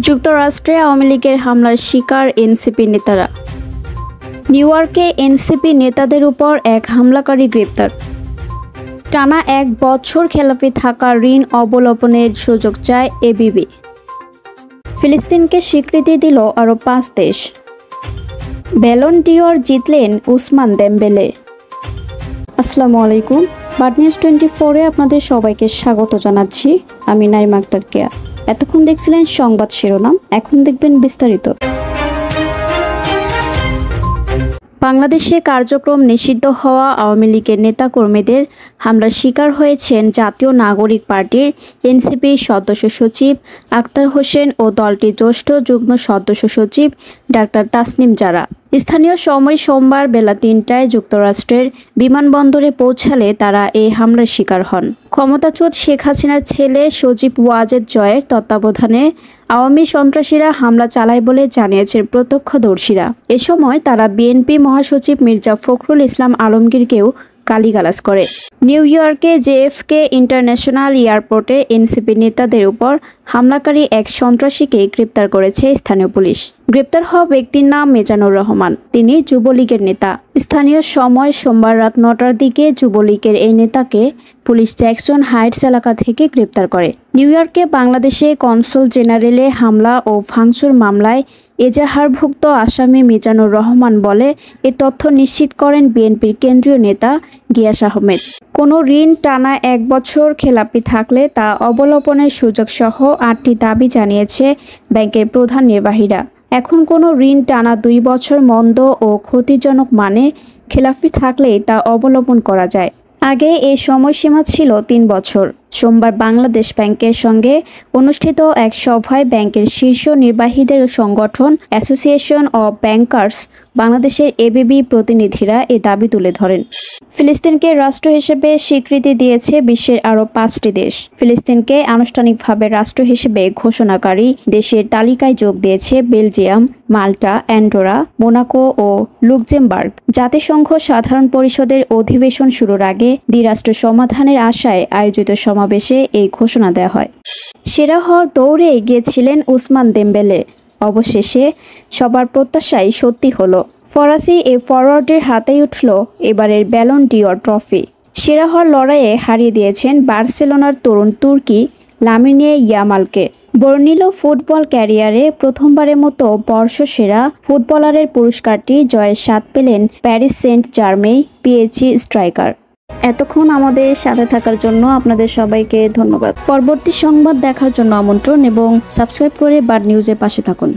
যুক্তরাষ্ট্রে আওয়ামী লীগের হামলার শিকার এনসিপি নেতারা। নিউ ইয়র্কে এনসিপি নেতাদের উপর এক হামলাকারী গ্রেপ্তার। টানা 1 বছর খেলাপি থাকা ঋণ অবলোপনের সুযোগ চায় এবিবি। ফিলিস্তিনকে স্বীকৃতি দিল আরও 5 দেশ। ব্যালন ডিওর জিতলেন উসমান দেমবেলে। আসসালামু আলাইকুম, বাড নিউজ 24-এ আপনাদের সবাইকে স্বাগত জানাচ্ছি। আমি নাইমা আক্তার কেয়া। এতক্ষণ দেখছিলেন সংবাদ শিরোনাম, এখন দেখবেন বিস্তারিত। বাংলাদেশে কার্যক্রম নিষিদ্ধ হওয়া আওয়ামী লীগের নেতাকর্মীদের হামলার শিকার হয়েছেন জাতীয় নাগরিক পার্টির এনসিপি সদস্য সচিব আক্তার হোসেন ও দলটির জ্যেষ্ঠ যুগ্ম সদস্য সচিব ডাক্তার তাসনিম জারা। স্থানীয় সময় সোমবার বেলা 3টায় যুক্তরাষ্ট্রের বিমানবন্দরে পৌঁছালে তারা এই হামলার শিকার হন। ক্ষমতাচ্যুত শেখ হাসিনার ছেলে সজীব ওয়াজেদ জয়ের তত্ত্বাবধানে আওয়ামী সন্ত্রাসীরা হামলা চালায় বলে জানিয়েছেন প্রত্যক্ষদর্শীরা। এ সময় তারা বিএনপি মহাসচিব মির্জা ফখরুল ইসলাম আলমগীরকেও গালিগালাজ করে। নিউ ইয়র্কে জেএফকে ইন্টারন্যাশনাল এয়ারপোর্টে এনসিপি নেতাদের উপর হামলাকারী এক সন্ত্রাসীকে গ্রেপ্তার করেছে স্থানীয় পুলিশ। গ্রেপ্তার হওয়া ব্যক্তির নাম মিজানুর রহমান, তিনি যুবলীগের নেতা। স্থানীয় সময় সোমবার রাত 9টার দিকে যুবলীগের এই নেতাকে পুলিশ জ্যাকসন হাইটস এলাকা থেকে গ্রেপ্তার করে। নিউ ইয়র্কে বাংলাদেশে কনসুল জেনারেলে হামলা ও ভাঙচুর মামলায় এজাহারভুক্ত আসামি মিজানুর রহমান বলে এ তথ্য নিশ্চিত করেন বিএনপির কেন্দ্রীয় নেতা গিয়াস আহমেদ। কোনো ঋণ টানা 1 বছর খেলাপি থাকলে তা অবলোপনের সুযোগ সহ 8টি দাবি জানিয়েছে ব্যাংকের প্রধান নির্বাহীরা। এখন কোনো ঋণ টানা 2 বছর মন্দ ও ক্ষতিজনক মানে খেলাপি থাকলেই তা অবলোপন করা যায়। আগে এই সময়সীমা ছিল 3 বছর। সোমবার বাংলাদেশ ব্যাংকের সঙ্গে অনুষ্ঠিত এক সভায় ব্যাংকের শীর্ষ নির্বাহীদের সংগঠন অ্যাসোসিয়েশন অব ব্যাংকার্স বাংলাদেশের এবিবি প্রতিনিধিরা এ দাবি তুলে ধরেন। ফিলিস্তিনকে রাষ্ট্র হিসেবে স্বীকৃতি দিয়েছে বিশ্বের আরও 5টি দেশ। ফিলিস্তিনকে আনুষ্ঠানিকভাবে রাষ্ট্র হিসেবে ঘোষণাকারী দেশের তালিকায় যোগ দিয়েছে বেলজিয়াম, মাল্টা, অ্যান্ডোরা, মোনাকো ও লুক্সেমবার্গ। জাতিসংঘ সাধারণ পরিষদের অধিবেশন শুরুর আগে দ্বিরাষ্ট্র সমাধানের আশায় আয়োজিত সমাবেশে এই ঘোষণা দেওয়া হয়। সেরা হওয়ার দৌড়ে এগিয়েছিলেন উসমান দেমবেলে। অবশেষে সবার প্রত্যাশাই সত্যি হলো। ফরাসি এই ফরওয়ার্ডের হাতেই উঠল এবারের ব্যালন ডিওর ট্রফি। সেরা হওয়ার লড়াইয়ে হারিয়ে দিয়েছেন বার্সেলোনার তরুণ তুর্কি লামিনে ইয়ামালকে। বর্ণিল ফুটবল ক্যারিয়ারে প্রথমবারের মতো বর্ষসেরা ফুটবলারের পুরস্কারটি জয়ের স্বাদ পেলেন Paris Saint Germain PSG striker. এতক্ষণ আমাদের সাথে থাকার জন্য আপনাদের সবাইকে ধন্যবাদ। পরবর্তী সংবাদ দেখার জন্য আমন্ত্রণ এবং সাবস্ক্রাইব করে বাড নিউজের পাশে থাকুন।